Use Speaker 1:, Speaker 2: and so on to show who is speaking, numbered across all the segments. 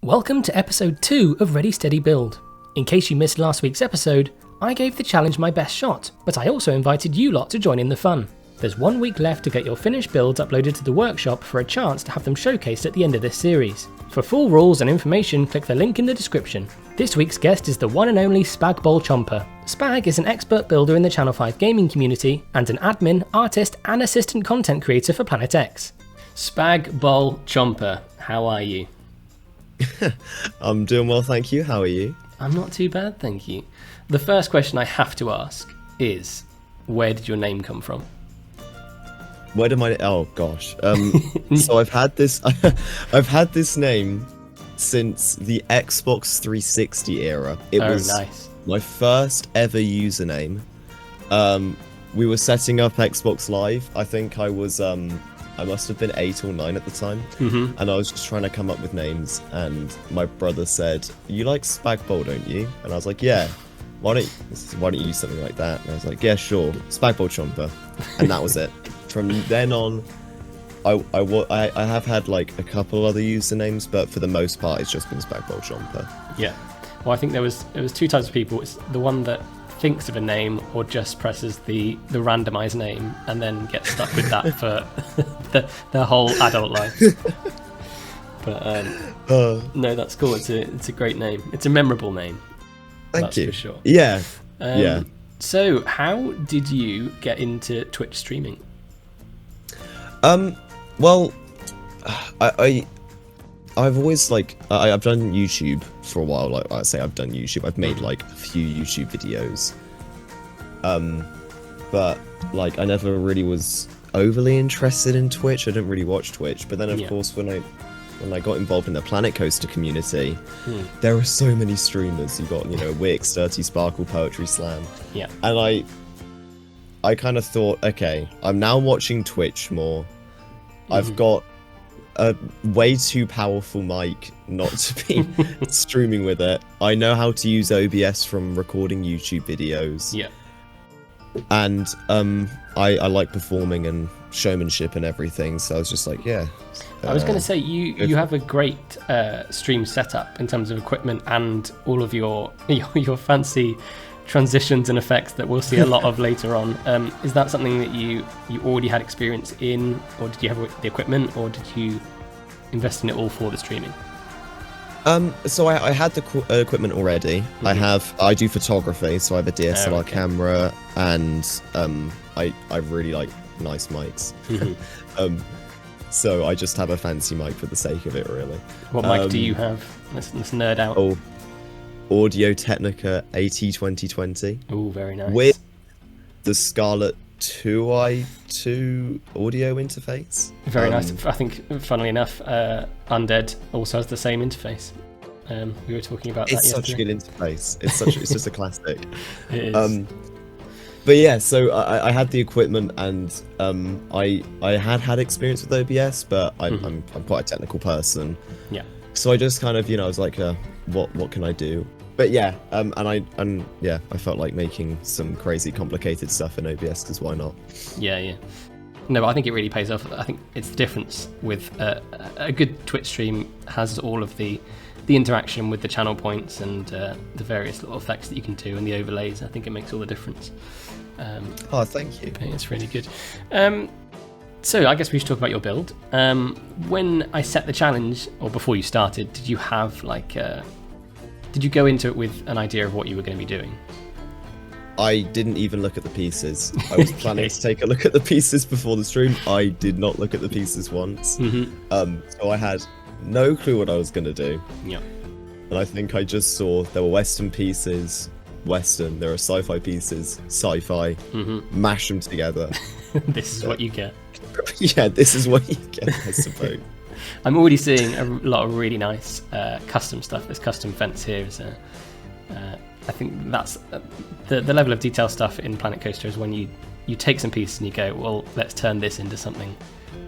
Speaker 1: Welcome to episode 2 of Ready Steady Build. In case you missed last week's episode, I gave the challenge my best shot, but I also invited you lot to join in the fun. There's 1 week left to get your finished builds uploaded to the workshop for a chance to have them showcased at the end of this series. For full rules and information, click the link in the description. This week's guest is the one and only SpagBolChomper. Spag is an expert builder in the Channel 5 gaming community and an admin, artist and assistant content creator for Planet X. SpagBolChomper, how are you?
Speaker 2: I'm doing well, thank you. How are you?
Speaker 1: I'm not too bad, thank you. The first question I have to ask is, where did your name come from?
Speaker 2: Where did my... Oh, gosh. So I've had this name since the Xbox 360 era. It was
Speaker 1: nice.
Speaker 2: My first ever username. We were setting up Xbox Live. I think I must have been 8 or 9 at the time, and I was just trying to come up with names, and my brother said, "You like SpagBol, don't you?" And I was like, "Yeah, why don't you use something like that?" And I was like, "Yeah, sure, SpagBolChomper," and that was it. From then on, I have had like a couple other usernames, but for the most part, it's just been SpagBolChomper.
Speaker 1: Yeah, well, I think there was 2 types of people. It's the one that thinks of a name or just presses the randomized name and then gets stuck with that for their whole adult life. But no, that's cool. It's a great name. It's a memorable name.
Speaker 2: Thank you.
Speaker 1: For sure.
Speaker 2: Yeah. Yeah.
Speaker 1: So, how did you get into Twitch streaming?
Speaker 2: Well, I've always I've done YouTube for a while. Like I say, I've done YouTube. I've made like a few YouTube videos. But like I never really was overly interested in Twitch. I didn't really watch Twitch. But then of course when I got involved in the Planet Coaster community, there are so many streamers. You got Wix, Dirty Sparkle, Poetry Slam. Yeah. And I kind of thought, okay, I'm now watching Twitch more. I've got a way too powerful mic not to be streaming with it. I know how to use OBS from recording YouTube videos. Yeah. And I like performing and showmanship and everything, so I was just like, yeah.
Speaker 1: I was going to say, you have a great stream setup in terms of equipment and all of your fancy transitions and effects that we'll see a lot of later on. Is that something that you already had experience in, or did you have the equipment, or did you invest in it all for the streaming?
Speaker 2: So I had the equipment already. I do photography, so I have a DSLR camera, and I really like nice mics. So I just have a fancy mic for the sake of it, really.
Speaker 1: What mic do you have? Let's nerd out.
Speaker 2: Oh, Audio-Technica AT2020.
Speaker 1: Oh, very nice.
Speaker 2: With the Scarlett 2i2 audio interface.
Speaker 1: Very nice. I think, funnily enough, Undead also has the same interface. We were talking about that yesterday.
Speaker 2: It's such a good interface. It's just a classic.
Speaker 1: It is.
Speaker 2: But yeah, so I had the equipment, and I had experience with OBS, but I'm quite a technical person. Yeah. So I just kind of I was like, what can I do? But yeah, I felt like making some crazy complicated stuff in OBS, because why not?
Speaker 1: Yeah. No, but I think it really pays off. I think it's the difference with a good Twitch stream has all of the interaction with the channel points and the various little effects that you can do and the overlays. I think it makes all the difference.
Speaker 2: Thank you.
Speaker 1: It's really good. So I guess we should talk about your build. When I set the challenge, or before you started, did you have did you go into it with an idea of what you were going to be doing?
Speaker 2: I didn't even look at the pieces. I was planning to take a look at the pieces before the stream. I did not look at the pieces once. So I had no clue what I was going to do. Yeah. And I think I just saw there were Western pieces, Western. There are sci-fi pieces, sci-fi. Mash them together.
Speaker 1: This is what you get.
Speaker 2: Yeah, this is what you get, I suppose.
Speaker 1: I'm already seeing a lot of really nice custom stuff. This custom fence here is I think that's the level of detail stuff in Planet Coaster is when you take some pieces and you go, well, let's turn this into something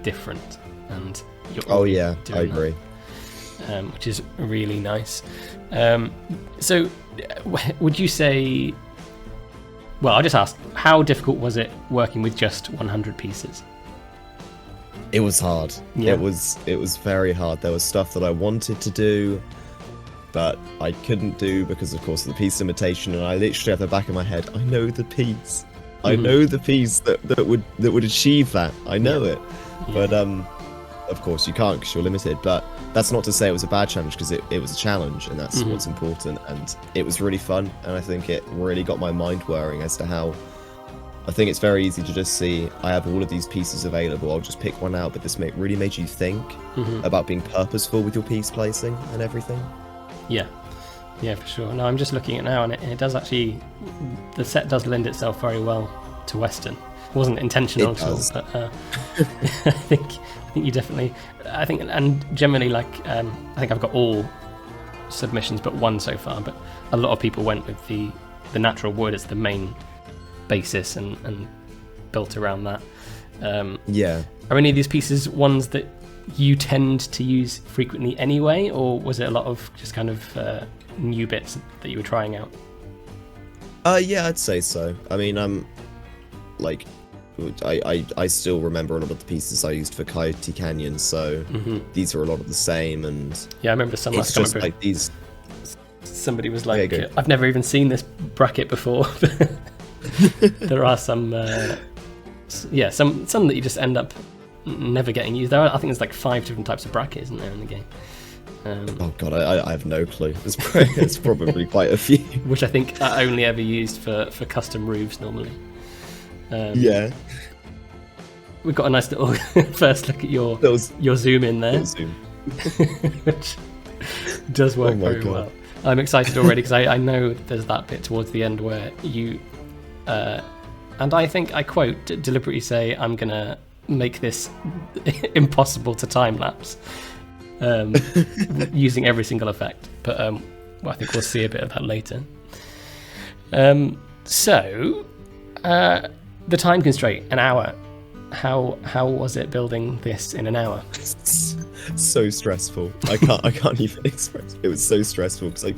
Speaker 1: different. And
Speaker 2: I agree.
Speaker 1: Which is really nice. So would you say, well, I'll just ask, how difficult was it working with just 100 pieces?
Speaker 2: It was hard.
Speaker 1: Yeah.
Speaker 2: It was very hard. There was stuff that I wanted to do, but I couldn't do because, of course, of the piece limitation. And I literally, at the back of my head, I know the piece. I know the piece that would achieve that. I know it. But of course, you can't because you're limited. But that's not to say it was a bad challenge, because it was a challenge, and that's what's important. And it was really fun, and I think it really got my mind whirring as to how. I think it's very easy to just see, I have all of these pieces available, I'll just pick one out, but this really made you think about being purposeful with your piece placing and everything.
Speaker 1: Yeah, for sure. No, I'm just looking at it now, and it does actually, the set does lend itself very well to Western. It wasn't intentional at all, but I think you definitely, and generally, like, I think I've got all submissions but one so far, but a lot of people went with the natural wood as the main basis and built around that. Are any of these pieces ones that you tend to use frequently anyway, or was it a lot of just kind of new bits that you were trying out?
Speaker 2: Yeah, I'd say so. I mean, like, I still remember a lot of the pieces I used for Coyote Canyon, so these are a lot of the same. And
Speaker 1: yeah, I remember some
Speaker 2: it's just like these.
Speaker 1: Somebody was like, I've never even seen this bracket before. There are some that you just end up never getting used. I think there's like 5 different types of bracket, isn't there, in the game?
Speaker 2: Oh god, I have no clue. It's probably quite a few.
Speaker 1: Which I think are only ever used for custom roofs normally.
Speaker 2: Yeah.
Speaker 1: We've got a nice little first look at your zoom in there.
Speaker 2: Zoom.
Speaker 1: Which does work very well. I'm excited already because I know there's that bit towards the end where you, and I think I quote, deliberately say, I'm going to make this impossible to time lapse using every single effect. But I think we'll see a bit of that later. So, the time constraint, an hour. How was it building this in an hour?
Speaker 2: So stressful. I can't even express. It was so stressful because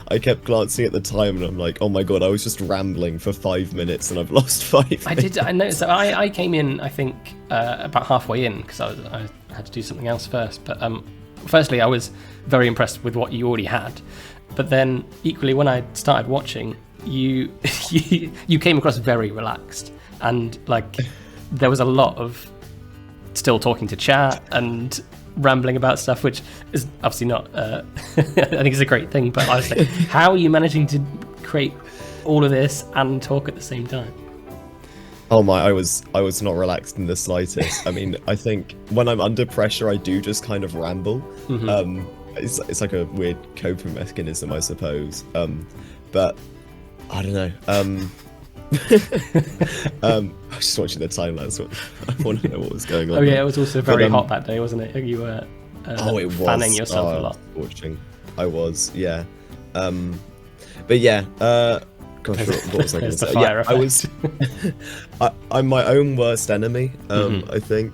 Speaker 2: I kept glancing at the time and I'm like, oh my god, I was just rambling for 5 minutes and I've lost 5 minutes.
Speaker 1: I noticed that. I came in, I think, about halfway in because I had to do something else first. But firstly, I was very impressed with what you already had. But then equally, when I started watching, you came across very relaxed, and like there was a lot of still talking to chat and rambling about stuff, which is obviously not I think it's a great thing, but I was like, how are you managing to create all of this and talk at the same time?
Speaker 2: Oh my, I was not relaxed in the slightest. I mean, I think when I'm under pressure I do just kind of ramble. It's like a weird coping mechanism, I suppose, but I don't know. I was just watching the time lapse. I want to know what was going on.
Speaker 1: Oh yeah, it was also very hot that day, wasn't it? You were fanning yourself a lot.
Speaker 2: Watching, I was, yeah. But yeah, gosh, what was I going to say? Yeah, I was. I'm my own worst enemy. I think,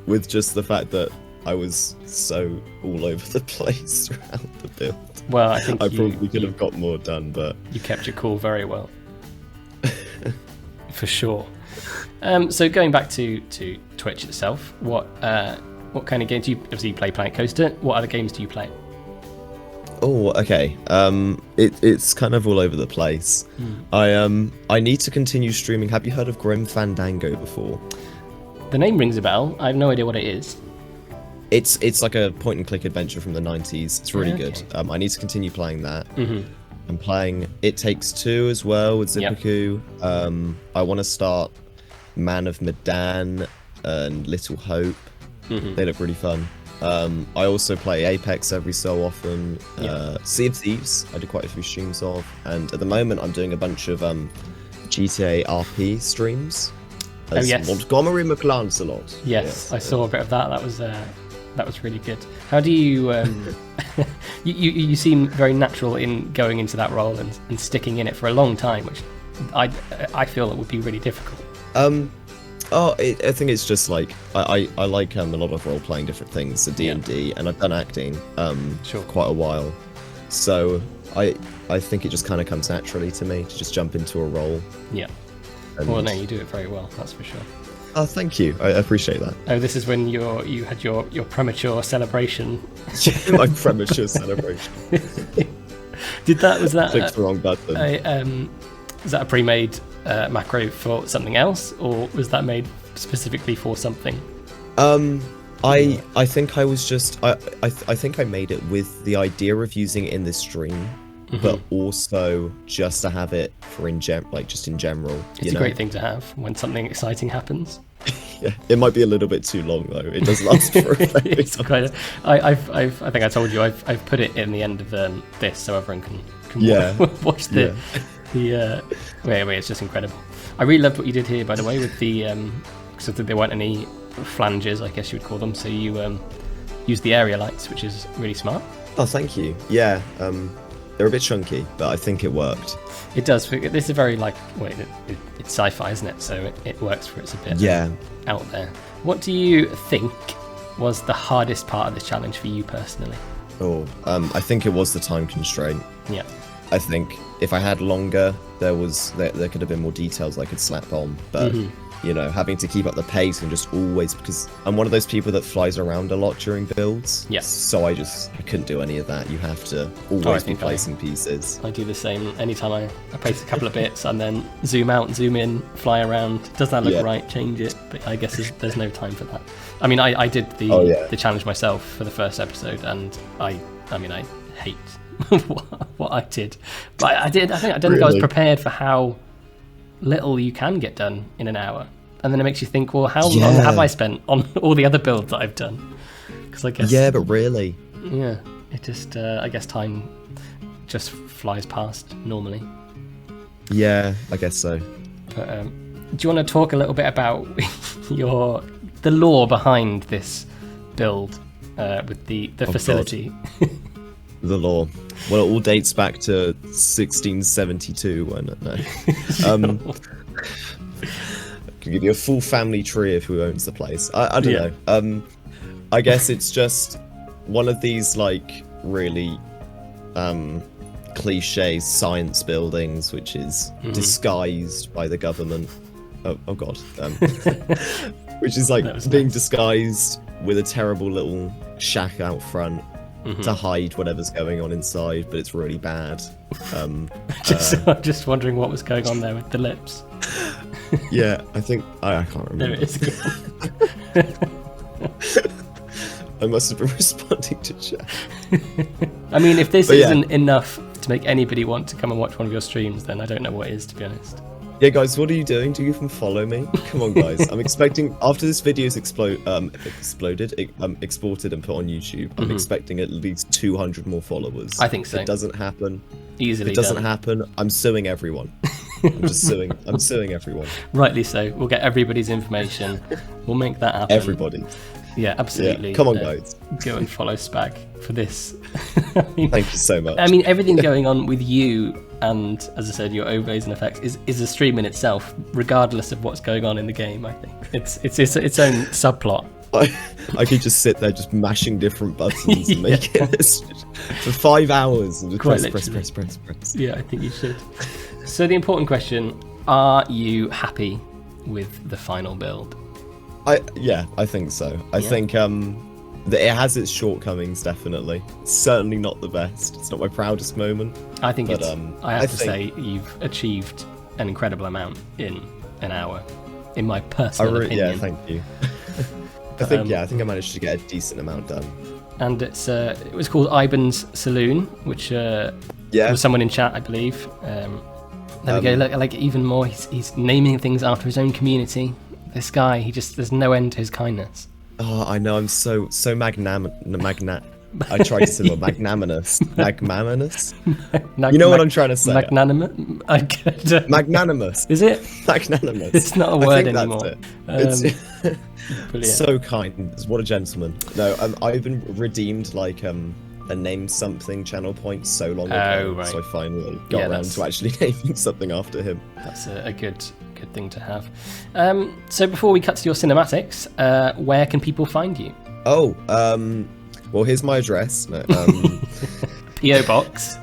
Speaker 2: with just the fact that I was so all over the place throughout the build.
Speaker 1: Well, I think
Speaker 2: I probably could have got more done, but
Speaker 1: you kept your cool very well. For sure. So going back to Twitch itself, what kind of games do you obviously you play Planet Coaster? What other games do you play?
Speaker 2: Oh, okay. It's kind of all over the place. I need to continue streaming. Have you heard of Grim Fandango before?
Speaker 1: The name rings a bell. I have no idea what it is.
Speaker 2: It's like a point and click adventure from the 90s. It's really good. I need to continue playing that. I'm playing It Takes Two as well with Zippaku. I want to start Man of Medan and Little Hope. They look really fun. I also play Apex every so often. Sea of Thieves, I do quite a few streams of. And at the moment, I'm doing a bunch of GTA RP streams. Montgomery McLancelot.
Speaker 1: Yes, I saw a bit of that. That was really good. How do you... you seem very natural in going into that role and sticking in it for a long time, which I feel it would be really difficult.
Speaker 2: I think it's just like I like a lot of role-playing different things, so D&D, and I've done acting for quite a while. So I think it just kind of comes naturally to me to just jump into a role. Yeah. Well, no, you do it very well, that's for sure. Oh, thank you. I appreciate that. Oh, this is when you had your premature celebration. My premature celebration.
Speaker 1: Was that
Speaker 2: Clicked the wrong button.
Speaker 1: was that a pre-made macro for something else, or was that made specifically for something?
Speaker 2: I think I was just I think I made it with the idea of using it in this stream, but also just to have it for just in general.
Speaker 1: It's a great thing to have when something exciting happens.
Speaker 2: Yeah, it might be a little bit too long though. It does last for a
Speaker 1: It's quite. I think I told you I've put it in the end of this so everyone can watch the wait. It's just incredible. I really loved what you did here, by the way, with the so that there weren't any flanges, I guess you would call them. So you used the area lights, which is really smart.
Speaker 2: Oh, thank you. Yeah, they're a bit chunky, but I think it worked.
Speaker 1: It does. This is a very it's sci-fi, isn't it? So it works for it's a bit out there. What do you think was the hardest part of this challenge for you personally?
Speaker 2: Oh, I think it was the time constraint.
Speaker 1: Yeah.
Speaker 2: I think if I had longer, there could have been more details I could slap on, but you know, having to keep up the pace and just always, because I'm one of those people that flies around a lot during builds.
Speaker 1: Yeah.
Speaker 2: So I couldn't do any of that. You have to always be placing pieces.
Speaker 1: I do the same. Anytime I place a couple of bits and then zoom out, zoom in, fly around. Does that look right? Change it. But I guess there's no time for that. I mean, I did the challenge myself for the first episode, and I hate what I did. But I don't think I was prepared for how little you can get done in an hour, and then it makes you think, well, how long have I spent on all the other builds that I've done? Because I guess
Speaker 2: but really,
Speaker 1: it just I guess time just flies past normally.
Speaker 2: Yeah, I guess so.
Speaker 1: But do you want to talk a little bit about the lore behind this build with the facility?
Speaker 2: The lore. Well, it all dates back to 1672. I can give you a full family tree of who owns the place. I don't know. I guess it's just one of these really cliche science buildings, which is disguised by the government. Oh god. Which is being disguised with a terrible little shack out front. To hide whatever's going on inside, but it's really bad. I'm
Speaker 1: just wondering what was going on there with the lips.
Speaker 2: Yeah, I think I can't remember.
Speaker 1: There it is again.
Speaker 2: I must have been responding to chat.
Speaker 1: I mean, if this isn't enough to make anybody want to come and watch one of your streams, then I don't know what is, to be honest.
Speaker 2: Yeah, guys, what are you doing? Do you even follow me? Come on, guys. I'm expecting, after this video is exported and put on YouTube, I'm expecting at least 200 more followers.
Speaker 1: I think so.
Speaker 2: If it doesn't happen.
Speaker 1: Easily
Speaker 2: If it doesn't happen, I'm suing everyone. I'm suing everyone.
Speaker 1: Rightly so. We'll get everybody's information. We'll make that happen.
Speaker 2: Everybody.
Speaker 1: Yeah, absolutely.
Speaker 2: Yeah. Come on, guys.
Speaker 1: Go and follow Spag for this.
Speaker 2: Thank you so much.
Speaker 1: I mean, everything going on with you and, as I said, your overlays and effects is a stream in itself, regardless of what's going on in the game. I think it's its own subplot.
Speaker 2: I could just sit there just mashing different buttons and making this for 5 hours and just press.
Speaker 1: Yeah, I think you should. So the important question: are you happy with the final build?
Speaker 2: I think so. I think that it has its shortcomings, definitely. It's certainly not the best. It's not my proudest moment.
Speaker 1: I think I have to say you've achieved an incredible amount in an hour, in my personal opinion.
Speaker 2: Yeah, thank you. I think I managed to get a decent amount done.
Speaker 1: And it was called Iban's Saloon, which was someone in chat, I believe. There we go. Look, even more, he's naming things after his own community. This guy, there's no end to his kindness. Oh,
Speaker 2: I know, I'm so I tried to say magnanimous. Magnanimous? You know what I'm trying to say?
Speaker 1: Magnanimous?
Speaker 2: Magnanimous.
Speaker 1: Is it?
Speaker 2: Magnanimous.
Speaker 1: It's not a word anymore.
Speaker 2: It's so kind. What a gentleman. No, I've been redeemed a name something channel point so long ago,
Speaker 1: right.
Speaker 2: So I finally got around to actually naming something after him.
Speaker 1: That's a good thing to have. So before we cut to your cinematics, where can people find you?
Speaker 2: Well, here's my address.
Speaker 1: P.O. Box.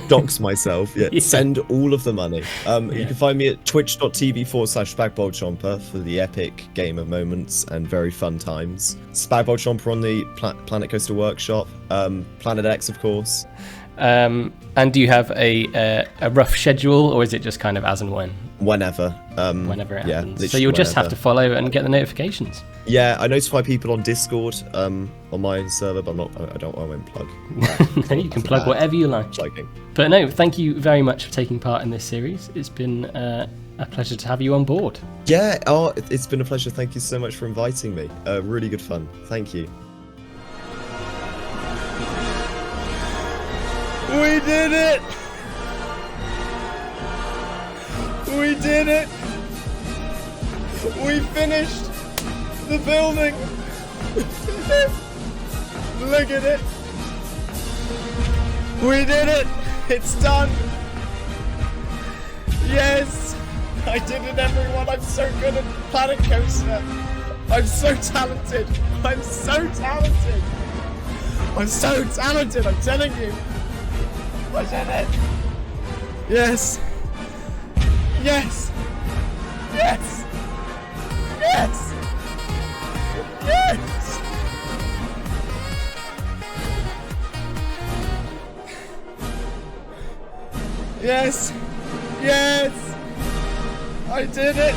Speaker 2: Dox myself. Yeah. Send all of the money. You can find me at twitch.tv/SpagBolChomper for the epic gamer moments and very fun times. SpagBolChomper on the Planet Coaster Workshop. Planet X, of course.
Speaker 1: And do you have a rough schedule, or is it just kind of as and when?
Speaker 2: Whenever.
Speaker 1: Whenever it happens. So
Speaker 2: literally
Speaker 1: you'll just have
Speaker 2: whenever.
Speaker 1: to follow and get the notifications.
Speaker 2: Yeah, I notify people on Discord on my server, but I won't plug.
Speaker 1: You can plug whatever you like.
Speaker 2: Plugging.
Speaker 1: But no, thank you very much for taking part in this series. It's been a pleasure to have you on board.
Speaker 2: Yeah, it's been a pleasure. Thank you so much for inviting me. Really good fun. Thank you. We did it! We did it! We finished the building! Look at it! We did it! It's done! Yes! I did it, everyone! I'm so good at Planet Coaster! I'm so talented! I'm so talented! I'm so talented, I'm telling you! I did it! Yes! Yes! Yes! Yes! Yes! Yes! Yes! I did it!